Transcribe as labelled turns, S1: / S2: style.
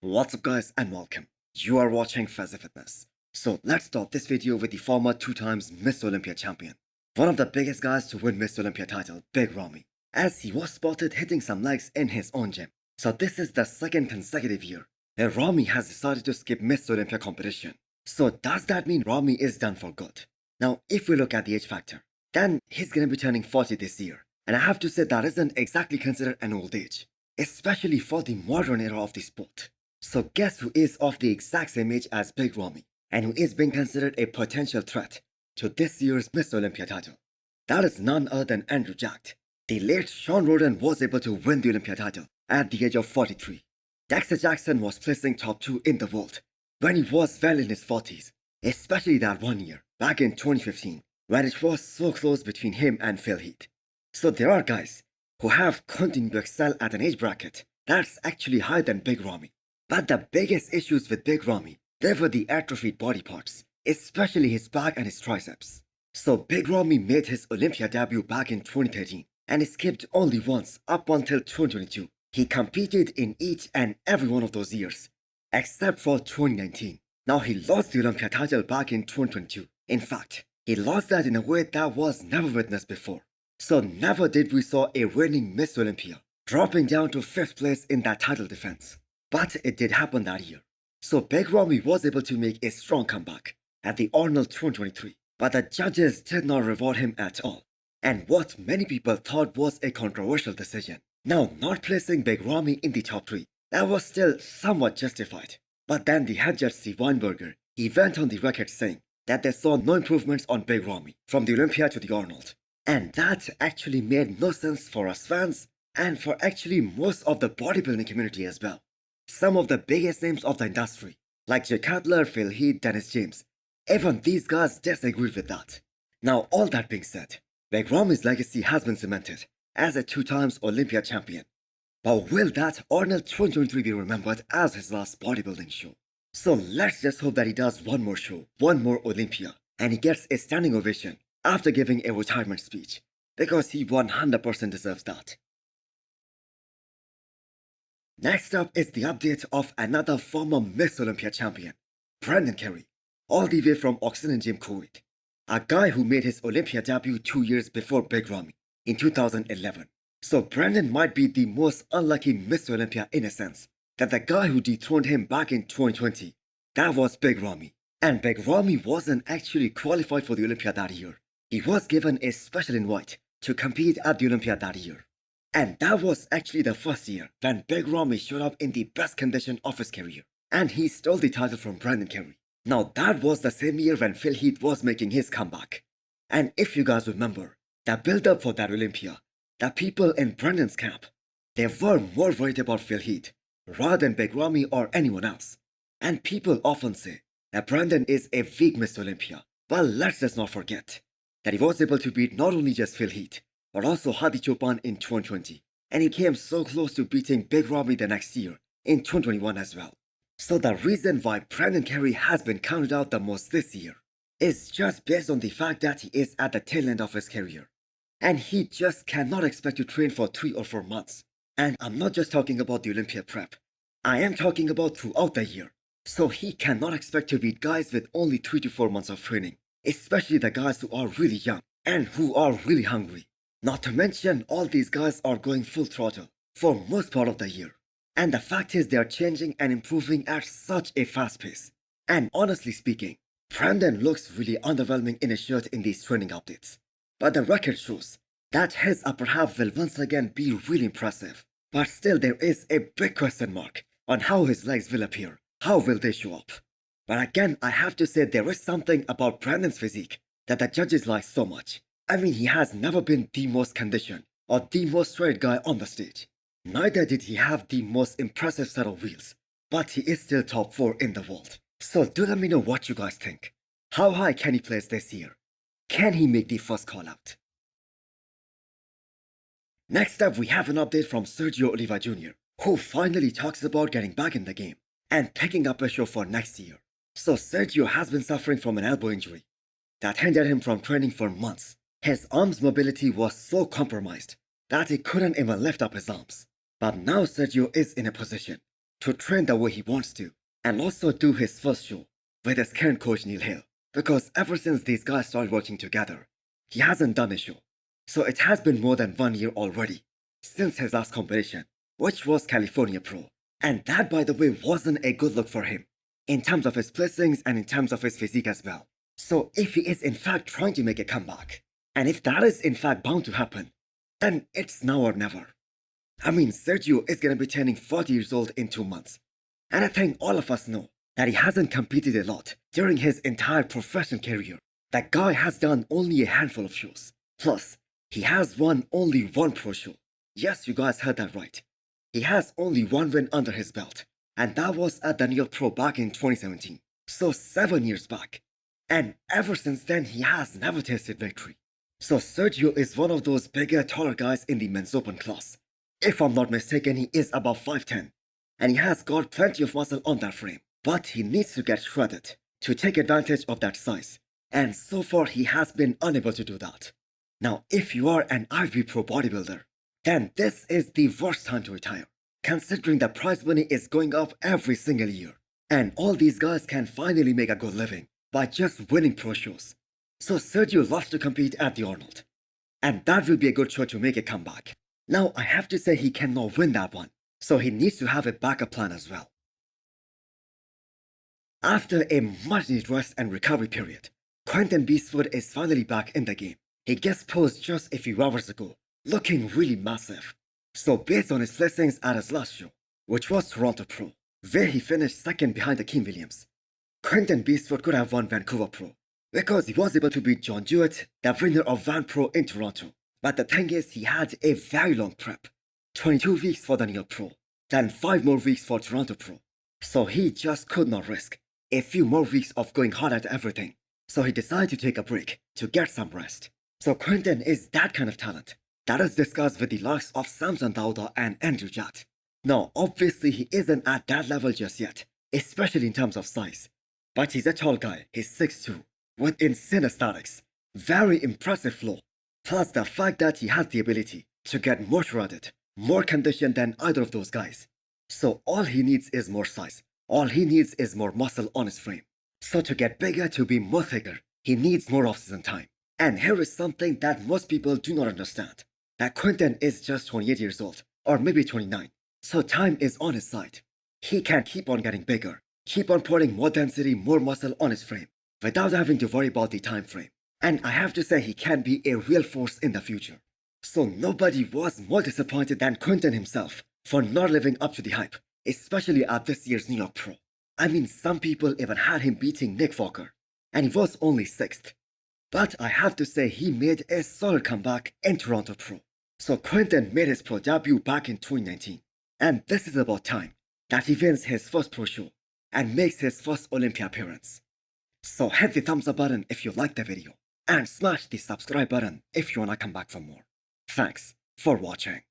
S1: What's up guys and welcome. You are watching Fazi Fitness. So let's start this video with the former 2 times Miss Olympia champion. One of the biggest guys to win Miss Olympia title, Big Ramy, as he was spotted hitting some legs in his own gym. So this is the second consecutive year where Ramy has decided to skip Miss Olympia competition. So does that mean Ramy is done for good? Now if we look at the age factor, then he's gonna be turning 40 this year. And I have to say that isn't exactly considered an old age, especially for the modern era of the sport. So guess who is of the exact same age as Big Ramy and who is being considered a potential threat to this year's Miss Olympia title? That is none other than Andrew Jacked. The late Sean Roden was able to win the Olympia title at the age of 43. Dexter Jackson was placing top 2 in the world when he was well in his 40s, especially that one year back in 2015 when it was so close between him and Phil Heath. So there are guys who have continued to excel at an age bracket that's actually higher than Big Ramy. But the biggest issues with Big Ramy, they were the atrophied body parts, especially his back and his triceps. So Big Ramy made his Olympia debut back in 2013 and he skipped only once up until 2022. He competed in each and every one of those years, except for 2019. Now he lost the Olympia title back in 2022. In fact, he lost that in a way that was never witnessed before. So never did we saw a reigning Miss Olympia dropping down to 5th place in that title defense. But it did happen that year. So Big Ramy was able to make a strong comeback at the Arnold 2023. But the judges did not reward him at all. And what many people thought was a controversial decision. Now, not placing Big Ramy in the top 3, that was still somewhat justified. But then the head judge Steve Weinberger, he went on the record saying that they saw no improvements on Big Ramy from the Olympia to the Arnold. And that actually made no sense for us fans and for actually most of the bodybuilding community as well. Some of the biggest names of the industry, like Jay Cutler, Phil Heath, Dennis James, even these guys disagreed with that. Now all that being said, Big Ramy's legacy has been cemented as a 2 times Olympia champion. But will that Arnold 2023 be remembered as his last bodybuilding show? So let's just hope that he does one more show, one more Olympia, and he gets a standing ovation after giving a retirement speech, because he 100% deserves that. Next up is the update of another former Miss Olympia champion, Brendan Carey, all the way from Oxygen Gym, Kuwait. A guy who made his Olympia debut 2 years before Big Ramy in 2011. So Brendan might be the most unlucky Miss Olympia in a sense, that the guy who dethroned him back in 2020, that was Big Ramy. And Big Ramy wasn't actually qualified for the Olympia that year. He was given a special invite to compete at the Olympia that year. And that was actually the first year when Big Ramy showed up in the best condition of his career. And he stole the title from Brendan Carey. Now that was the same year when Phil Heath was making his comeback. And if you guys remember, the build-up for that Olympia, the people in Brendan's camp, they were more worried about Phil Heath rather than Big Ramy or anyone else. And people often say that Brendan is a weak Miss Olympia. Well, let's just not forget that he was able to beat not only just Phil Heath, but also Hadi Choopan in 2020. And he came so close to beating Big Ramy the next year, in 2021 as well. So the reason why Brendan Carey has been counted out the most this year is just based on the fact that he is at the tail end of his career. And he just cannot expect to train for 3 or 4 months. And I'm not just talking about the Olympia prep. I am talking about throughout the year. So he cannot expect to beat guys with only 3 to 4 months of training, especially the guys who are really young and who are really hungry. Not to mention, all these guys are going full throttle for most part of the year. And the fact is they are changing and improving at such a fast pace. And honestly speaking, Brendan looks really underwhelming in his shirt in these training updates. But the record shows that his upper half will once again be really impressive. But still there is a big question mark on how his legs will appear. How will they show up? But again, I have to say there is something about Brendan's physique that the judges like so much. I mean, he has never been the most conditioned or the most straight guy on the stage. Neither did he have the most impressive set of wheels, but he is still top 4 in the world. So do let me know what you guys think. How high can he place this year? Can he make the first call out? Next up, we have an update from Sergio Oliva Jr, who finally talks about getting back in the game and picking up a show for next year. So Sergio has been suffering from an elbow injury that hindered him from training for months. His arms mobility was so compromised that he couldn't even lift up his arms. But now Sergio is in a position to train the way he wants to, and also do his first show with his current coach Neil Hill. Because ever since these guys started working together, he hasn't done a show. So it has been more than 1 year already since his last competition, which was California Pro. And that, by the way, wasn't a good look for him, in terms of his placings and in terms of his physique as well. So if he is in fact trying to make a comeback, and if that is in fact bound to happen, then it's now or never. I mean, Sergio is gonna be turning 40 years old in 2 months. And I think all of us know that he hasn't competed a lot during his entire professional career. That guy has done only a handful of shows. Plus, he has won only one pro show. Yes, you guys heard that right. He has only one win under his belt, and that was at the New York Pro back in 2017. So 7 years back. And ever since then, he has never tasted victory. So Sergio is one of those bigger, taller guys in the men's open class. If I'm not mistaken, he is about 5'10", and he has got plenty of muscle on that frame. But he needs to get shredded to take advantage of that size. And so far, he has been unable to do that. Now, if you are an IFBB Pro bodybuilder, then this is the worst time to retire, considering the prize money is going up every single year. And all these guys can finally make a good living by just winning pro shows. So Sergio loves to compete at the Arnold. And that will be a good show to make a comeback. Now, I have to say he cannot win that one, so he needs to have a backup plan as well. After a much-needed rest and recovery period, Quinton Beastwood is finally back in the game. He guest posed just a few hours ago, looking really massive. So based on his placings at his last show, which was Toronto Pro, where he finished second behind Akeem Williams, Quinton Beastwood could have won Vancouver Pro, because he was able to beat John Jewett, the winner of Van Pro in Toronto. But the thing is, he had a very long prep, 22 weeks for the New York Pro, then 5 more weeks for Toronto Pro. So he just could not risk a few more weeks of going hard at everything. So he decided to take a break to get some rest. So Quinton is that kind of talent that is discussed with the likes of Samson Dauda and Andrew Jatt. Now, obviously he isn't at that level just yet, especially in terms of size. But he's a tall guy, he's 6'2", with insane aesthetics, very impressive flow, plus the fact that he has the ability to get more shredded, more conditioned than either of those guys. So all he needs is more size, all he needs is more muscle on his frame. So to get bigger, to be more thicker, he needs more off-season time. And here is something that most people do not understand, that Quinton is just 28 years old, or maybe 29, so time is on his side. He can keep on getting bigger, keep on putting more density, more muscle on his frame, without having to worry about the time frame. And I have to say he can be a real force in the future. So nobody was more disappointed than Quinton himself for not living up to the hype, especially at this year's New York Pro. I mean, some people even had him beating Nick Walker, and he was only 6th. But I have to say he made a solid comeback in Toronto Pro. So Quinton made his pro debut back in 2019, and this is about time that he wins his first pro show and makes his first Olympia appearance. So hit the thumbs up button if you liked the video, and smash the subscribe button if you wanna come back for more. Thanks for watching.